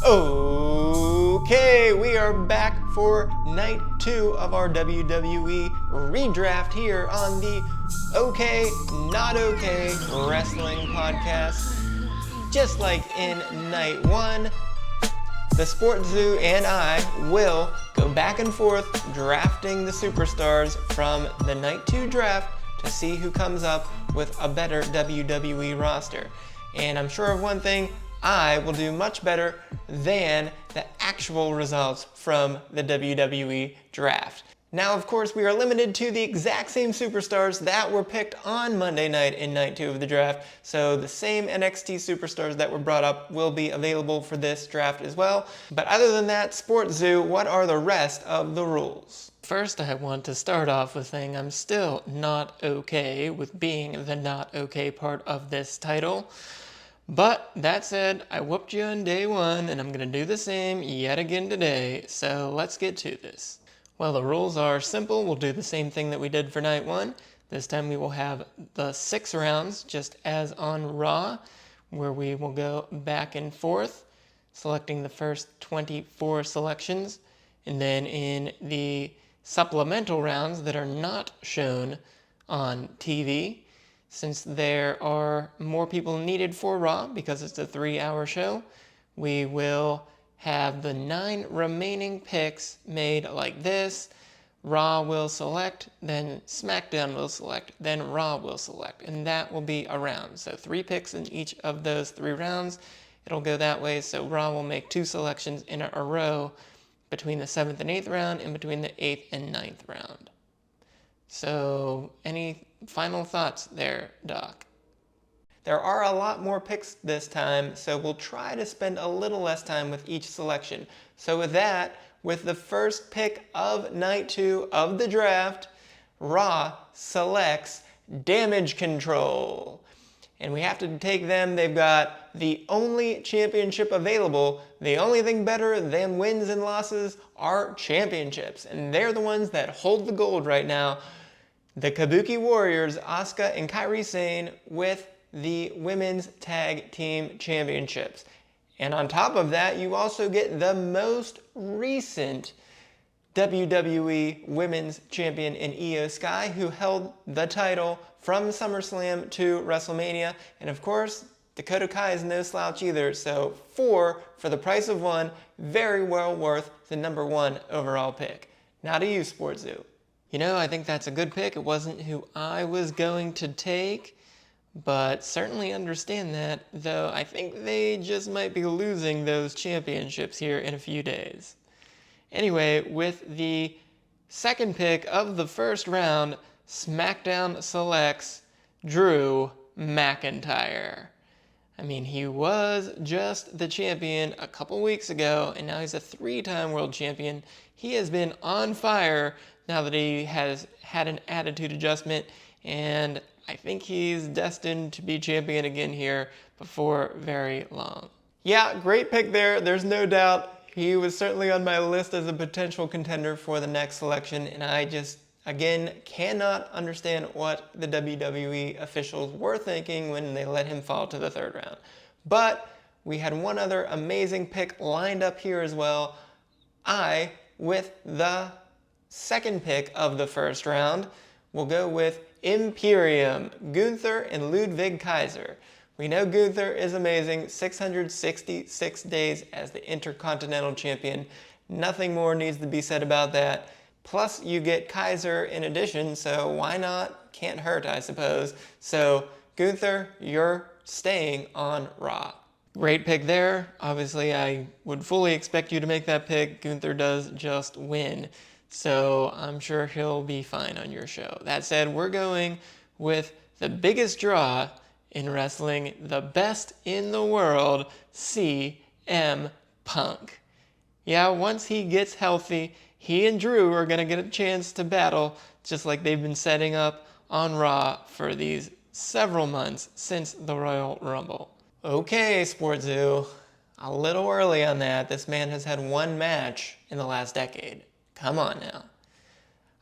Okay, we are back for night 2 of our WWE Redraft here on the Okay, Not Okay Wrestling Podcast. Just like in night 1, the SportsZu and I will go back and forth drafting the superstars from the night 2 draft to see who comes up with a better WWE roster. And I'm sure of one thing, I will do much better than the actual results from the WWE Draft. Now, of course, we are limited to the exact same superstars that were picked on Monday night in night 2 of the draft, so the same NXT superstars that were brought up will be available for this draft as well. But other than that, SportsZu, what are the rest of the rules? First, I want to start off with saying I'm still not okay with being the not okay part of this title. But that said, I whooped you on day 1, and I'm going to do the same yet again today, so let's get to this. Well, the rules are simple. We'll do the same thing that we did for night 1. This time we will have the 6 rounds, just as on Raw, where we will go back and forth, selecting the first 24 selections, and then in the supplemental rounds that are not shown on TV, since there are more people needed for Raw because it's a 3-hour show, we will have the 9 remaining picks made like this. Raw will select, then SmackDown will select, then Raw will select, and that will be a round. So 3 picks in each of those 3 rounds. It'll go that way, so Raw will make 2 selections in a row between the 7th and 8th round and between the 8th and 9th round. So, any final thoughts there, Doc? There are a lot more picks this time, so we'll try to spend a little less time with each selection. So with that, with the first pick of night 2 of the draft, Raw selects Damage Control. And we have to take them. They've got the only championship available. The only thing better than wins and losses are championships. And they're the ones that hold the gold right now. The Kabuki Warriors, Asuka and Kairi Sane, with the Women's Tag Team Championships. And on top of that, you also get the most recent WWE Women's Champion in Io Sky, who held the title from SummerSlam to WrestleMania. And of course, Dakota Kai is no slouch either, so 4 for the price of 1, very well worth the number 1 overall pick. Now to you, SportsZu. You know, I think that's a good pick. It wasn't who I was going to take, but certainly understand that, though I think they just might be losing those championships here in a few days. Anyway, with the second pick of the first round, SmackDown selects Drew McIntyre. I mean, he was just the champion a couple weeks ago, and now he's a 3-time world champion. He has been on fire now that he has had an attitude adjustment, and I think he's destined to be champion again here before very long. Yeah, great pick there. There's no doubt. He was certainly on my list as a potential contender for the next selection, and I just, again, cannot understand what the WWE officials were thinking when they let him fall to the 3rd round. But we had one other amazing pick lined up here as well. With the second pick of the first round, will go with Imperium, Gunther and Ludwig Kaiser. We know Gunther is amazing, 666 days as the Intercontinental Champion. Nothing more needs to be said about that. Plus, you get Kaiser in addition, so why not? Can't hurt, I suppose. So, Gunther, you're staying on Raw. Great pick there. Obviously, I would fully expect you to make that pick. Gunther does just win, so I'm sure he'll be fine on your show. That said, we're going with the biggest draw in wrestling, the best in the world, CM Punk. Yeah, once he gets healthy, he and Drew are going to get a chance to battle, just like they've been setting up on Raw for these several months since the Royal Rumble. Okay, SportsZu, a little early on that. This man has had 1 match in the last decade. Come on now.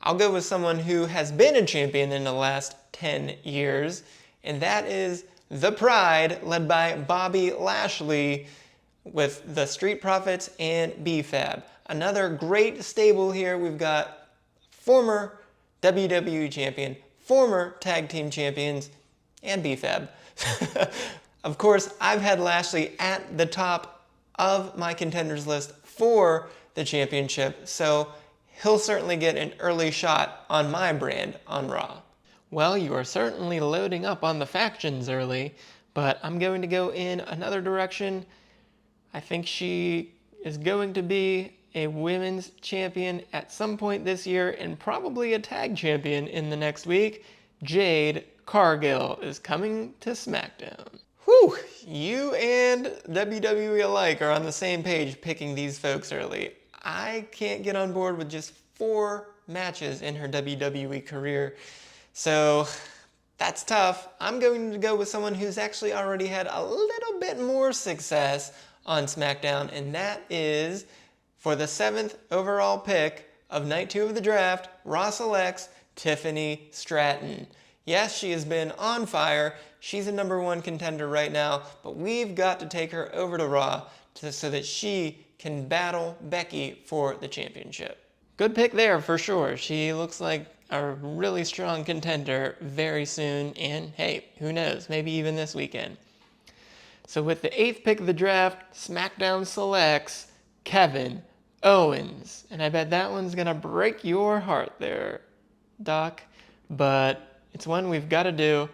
I'll go with someone who has been a champion in the last 10 years, and that is the Pride, led by Bobby Lashley, with the Street Profits and BFAB. Another great stable here. We've got former WWE champion, former tag team champions, and BFAB. Of course, I've had Lashley at the top of my contenders list for the championship, so he'll certainly get an early shot on my brand on Raw. Well, you are certainly loading up on the factions early, but I'm going to go in another direction. I think she is going to be a women's champion at some point this year and probably a tag champion in the next week. Jade Cargill is coming to SmackDown. Whew, you and WWE alike are on the same page picking these folks early. I can't get on board with just 4 matches in her WWE career, so that's tough. I'm going to go with someone who's actually already had a little bit more success on SmackDown, and that is, for the 7th overall pick of Night 2 of the draft, Raw selects Tiffany Stratton. Yes, she has been on fire. She's a #1 contender right now, but we've got to take her over to Raw so that she can battle Becky for the championship. Good pick there for sure. She looks like a really strong contender very soon, and hey, who knows, maybe even this weekend. So with the 8th pick of the draft, SmackDown selects Kevin Owens. And I bet that one's gonna break your heart there, Doc, but it's one we've got to do.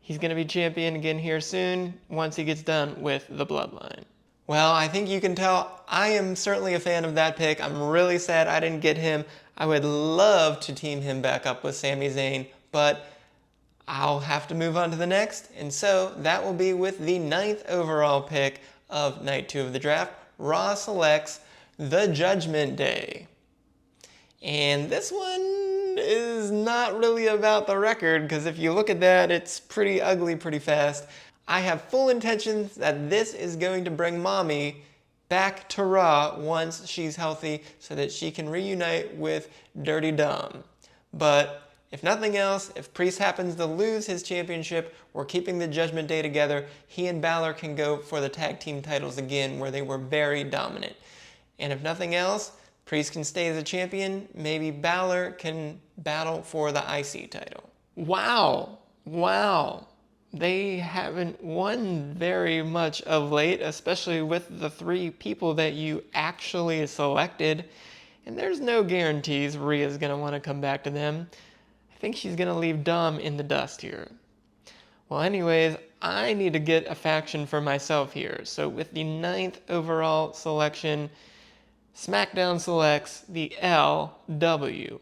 He's going to be champion again here soon once he gets done with the Bloodline. Well, I think you can tell I am certainly a fan of that pick. I'm really sad I didn't get him. I would love to team him back up with Sami Zayn, but I'll have to move on to the next. And so that will be with the 9th overall pick of Night 2 of the draft. Raw selects The Judgment Day. And this one is not really about the record, because if you look at that, it's pretty ugly pretty fast. I have full intentions that this is going to bring Mommy back to Raw once she's healthy so that she can reunite with Dirty Dom. But if nothing else, if Priest happens to lose his championship, we're keeping the Judgment Day together. He and Balor can go for the tag team titles again, where they were very dominant. And if nothing else, Priest can stay as a champion. Maybe Balor can battle for the IC title. Wow. They haven't won very much of late, especially with the 3 people that you actually selected. And there's no guarantees Rhea's going to want to come back to them. I think she's going to leave Dom in the dust here. Well, anyways, I need to get a faction for myself here. So with the 9th overall selection, SmackDown selects the LWO.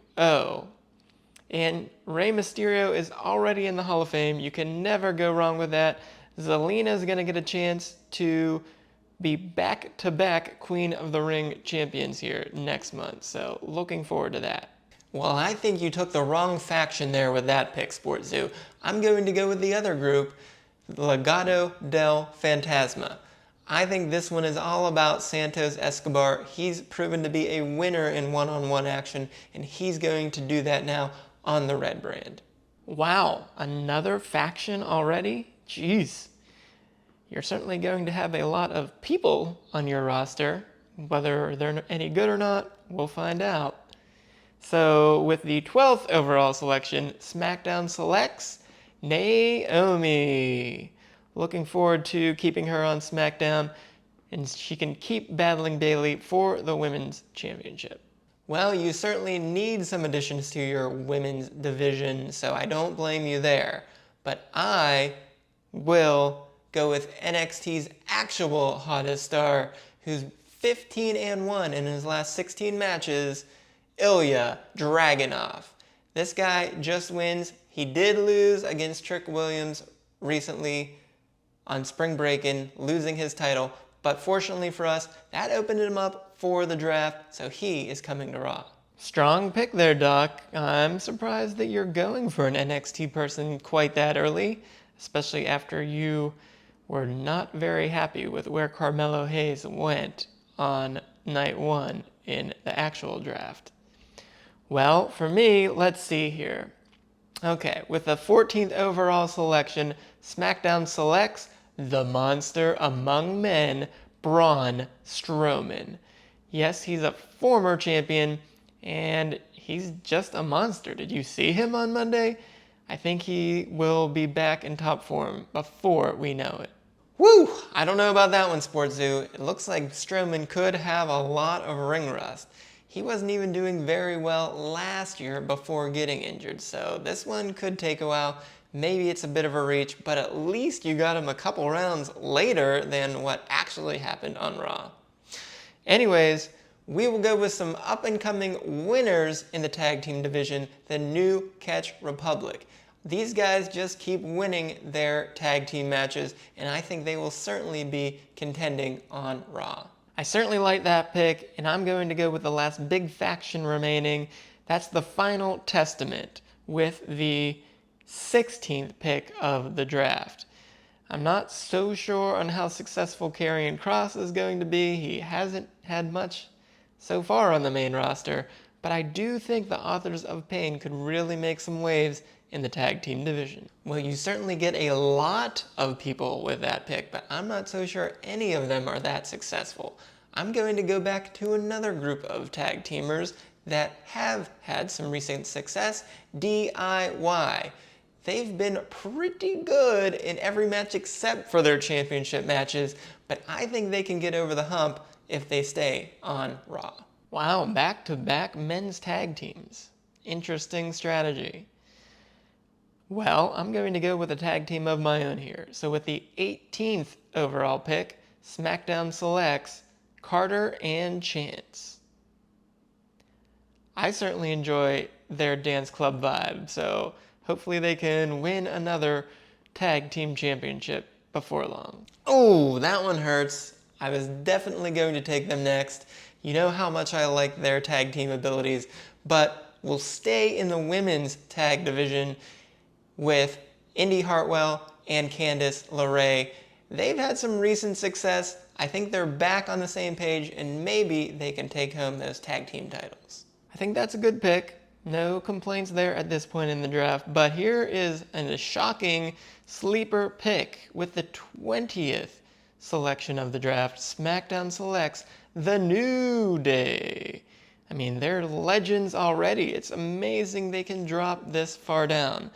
And Rey Mysterio is already in the Hall of Fame. You can never go wrong with that. Zelina's going to get a chance to be back-to-back Queen of the Ring champions here next month. So looking forward to that. Well, I think you took the wrong faction there with that pick, SportsZu. I'm going to go with the other group, Legado del Fantasma. I think this one is all about Santos Escobar. He's proven to be a winner in one-on-one action, and he's going to do that now on the red brand. Wow, another faction already? Jeez. You're certainly going to have a lot of people on your roster. Whether they're any good or not, we'll find out. So with the 12th overall selection, SmackDown selects Naomi. Looking forward to keeping her on SmackDown, and she can keep battling Bayley for the Women's Championship. Well, you certainly need some additions to your women's division, so I don't blame you there. But I will go with NXT's actual hottest star, who's 15-1 in his last 16 matches, Ilya Dragunov. This guy just wins. He did lose against Trick Williams recently on Spring Breakin', losing his title, but fortunately for us, that opened him up for the draft, so he is coming to Raw. Strong pick there, Doc. I'm surprised that you're going for an NXT person quite that early, especially after you were not very happy with where Carmelo Hayes went on night 1 in the actual draft. Well, for me, let's see here. Okay, with the 14th overall selection, SmackDown selects the monster among men, Braun Strowman. Yes, he's a former champion, and he's just a monster. Did you see him on Monday? I think he will be back in top form before we know it. Woo! I don't know about that one, SportsZu. It looks like Strowman could have a lot of ring rust. He wasn't even doing very well last year before getting injured, so this one could take a while. Maybe it's a bit of a reach, but at least you got him a couple rounds later than what actually happened on Raw. Anyways, we will go with some up-and-coming winners in the tag team division, the New Catch Republic. These guys just keep winning their tag team matches, and I think they will certainly be contending on Raw. I certainly like that pick, and I'm going to go with the last big faction remaining. That's the Final Testament with the 16th pick of the draft. I'm not so sure on how successful Karrion Kross is going to be. He hasn't had much so far on the main roster, but I do think the Authors of Pain could really make some waves in the tag team division. Well, you certainly get a lot of people with that pick, but I'm not so sure any of them are that successful. I'm going to go back to another group of tag teamers that have had some recent success, DIY. They've been pretty good in every match except for their championship matches, but I think they can get over the hump if they stay on Raw. Wow, back-to-back men's tag teams. Interesting strategy. Well, I'm going to go with a tag team of my own here. So with the 18th overall pick, SmackDown selects Carter and Chance. I certainly enjoy their dance club vibe, so hopefully they can win another tag team championship before long. Oh, that one hurts. I was definitely going to take them next. You know how much I like their tag team abilities, but we'll stay in the women's tag division with Indy Hartwell and Candice LeRae. They've had some recent success. I think they're back on the same page, and maybe they can take home those tag team titles. I think that's a good pick. No complaints there at this point in the draft, but here is a shocking sleeper pick with the 20th selection of the draft. SmackDown selects The New Day. I mean, they're legends already. It's amazing they can drop this far down.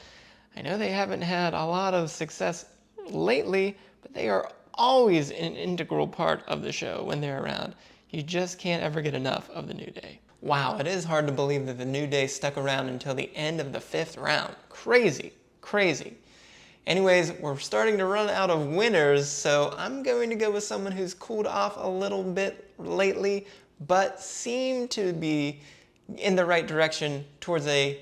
I know they haven't had a lot of success lately, but they are always an integral part of the show when they're around. You just can't ever get enough of The New Day. Wow, it is hard to believe that The New Day stuck around until the end of the 5th round. Crazy, crazy. Anyways, we're starting to run out of winners, so I'm going to go with someone who's cooled off a little bit lately, but seemed to be in the right direction towards a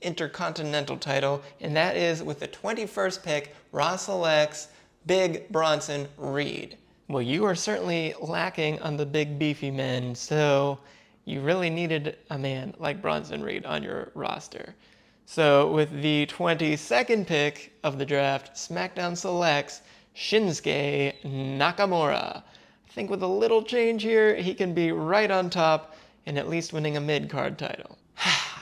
Intercontinental title, and that is with the 21st pick, Raw selects Big Bronson Reed. Well, you are certainly lacking on the big beefy men, so you really needed a man like Bronson Reed on your roster. So with the 22nd pick of the draft, SmackDown selects Shinsuke Nakamura. I think with a little change here, he can be right on top and at least winning a mid-card title.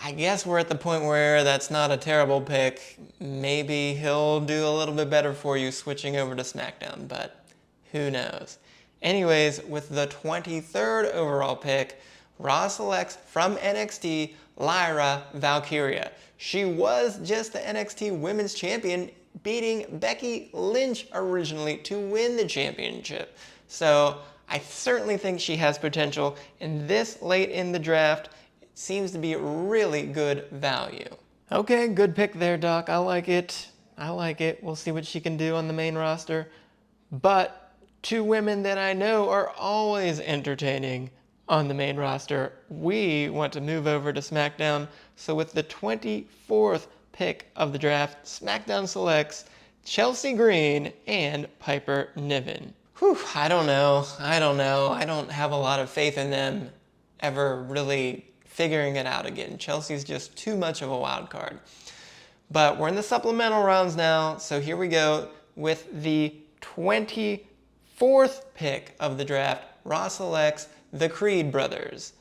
I guess we're at the point where that's not a terrible pick. Maybe he'll do a little bit better for you switching over to SmackDown, but who knows. Anyways, with the 23rd overall pick, Raw selects from NXT Lyra Valkyria. She was just the NXT Women's Champion, beating Becky Lynch originally to win the championship. So I certainly think she has potential, and this late in the draft, seems to be really good value. Okay, good pick there, Doc. I like it. We'll see what she can do on the main roster. But two women that I know are always entertaining on the main roster, we want to move over to SmackDown. So with the 24th pick of the draft, SmackDown selects Chelsea Green and Piper Niven. Whew, I don't know. I don't have a lot of faith in them ever really figuring it out again. Chelsea's just too much of a wild card. But we're in the supplemental rounds now, so here we go with the 24th pick of the draft. Raw selects the Creed brothers.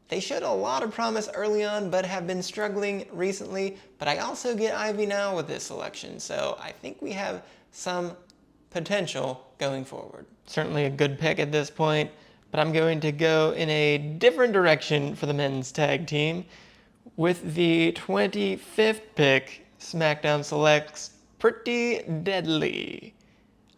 They showed a lot of promise early on, but have been struggling recently. But I also get Ivy now with this selection, so I think we have some potential going forward. Certainly a good pick at this point, but I'm going to go in a different direction for the men's tag team. With the 25th pick, SmackDown selects Pretty Deadly.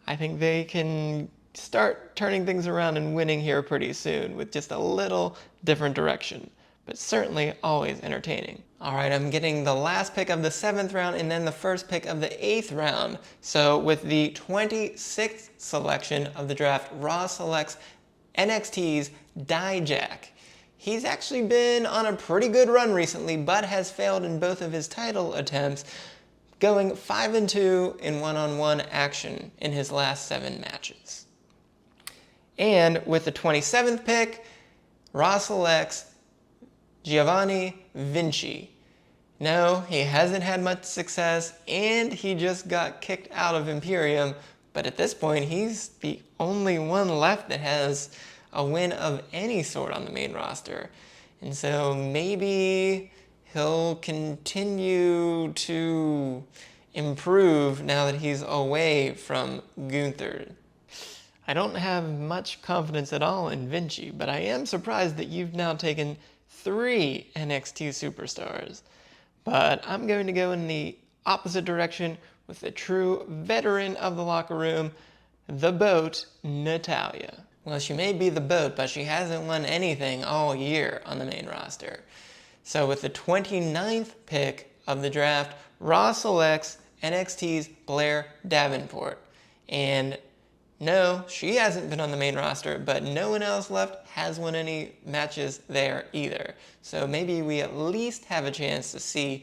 I think they can start turning things around and winning here pretty soon with just a little different direction, but certainly always entertaining. All right, I'm getting the last pick of the 7th round and then the first pick of the 8th round. So with the 26th selection of the draft, Raw selects NXT's Dijak. He's actually been on a pretty good run recently, but has failed in both of his title attempts, going 5-2 in one-on-one action in his last 7 matches. And with the 27th pick, Raw selects Giovanni Vinci. No, he hasn't had much success, and he just got kicked out of Imperium, but at this point, he's the only one left that has a win of any sort on the main roster. And so maybe he'll continue to improve now that he's away from Gunther. I don't have much confidence at all in Vinci, but I am surprised that you've now taken 3 NXT superstars. But I'm going to go in the opposite direction with the true veteran of the locker room, the BOAT, Natalya. Well, she may be the BOAT, but she hasn't won anything all year on the main roster. So with the 29th pick of the draft, Raw selects NXT's Blair Davenport. And no, she hasn't been on the main roster, but no one else left has won any matches there either. So maybe we at least have a chance to see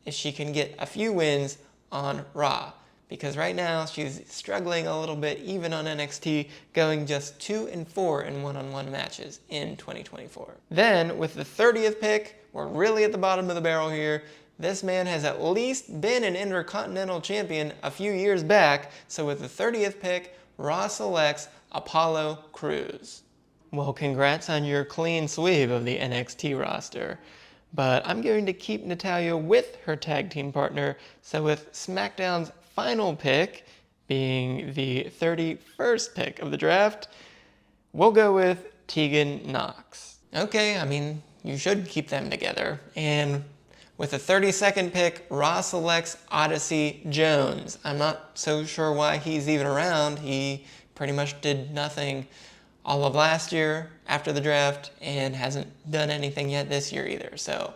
if she can get a few wins on Raw. Because right now she's struggling a little bit even on NXT, going just 2-4 in one-on-one matches in 2024. Then with the 30th pick, we're really at the bottom of the barrel here. This man has at least been an Intercontinental Champion a few years back, so with the 30th pick, Raw selects Apollo Crews. Well, congrats on your clean sweep of the NXT roster. But I'm going to keep Natalya with her tag team partner, so with SmackDown's final pick, being the 31st pick of the draft, we'll go with Tegan Nox. Okay, I mean, you should keep them together. And with the 32nd pick, Raw selects Odyssey Jones. I'm not so sure why he's even around. He pretty much did nothing all of last year after the draft and hasn't done anything yet this year either. So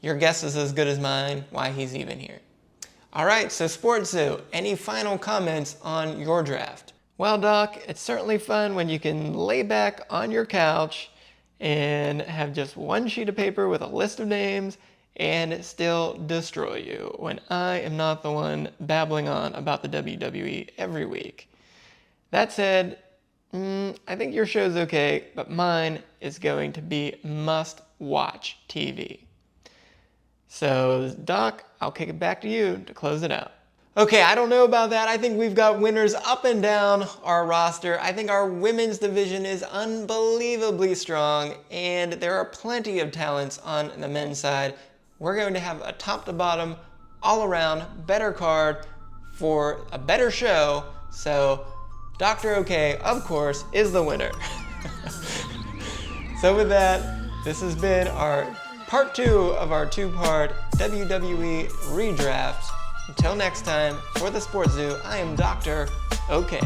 your guess is as good as mine why he's even here. All right, so SportsZu, any final comments on your draft? Well, Doc, it's certainly fun when you can lay back on your couch and have just one sheet of paper with a list of names and it still destroy you when I am not the one babbling on about the WWE every week. That said, I think your show's okay, but mine is going to be must-watch TV. So, Doc, I'll kick it back to you to close it out. Okay, I don't know about that. I think we've got winners up and down our roster. I think our women's division is unbelievably strong, and there are plenty of talents on the men's side. We're going to have a top to bottom, all around, better card for a better show. So, Doktor O'Kay, of course, is the winner. So with that, this has been our part 2 of our 2-part WWE Redraft. Until next time, for the SportsZu, I am Doktor O'Kay.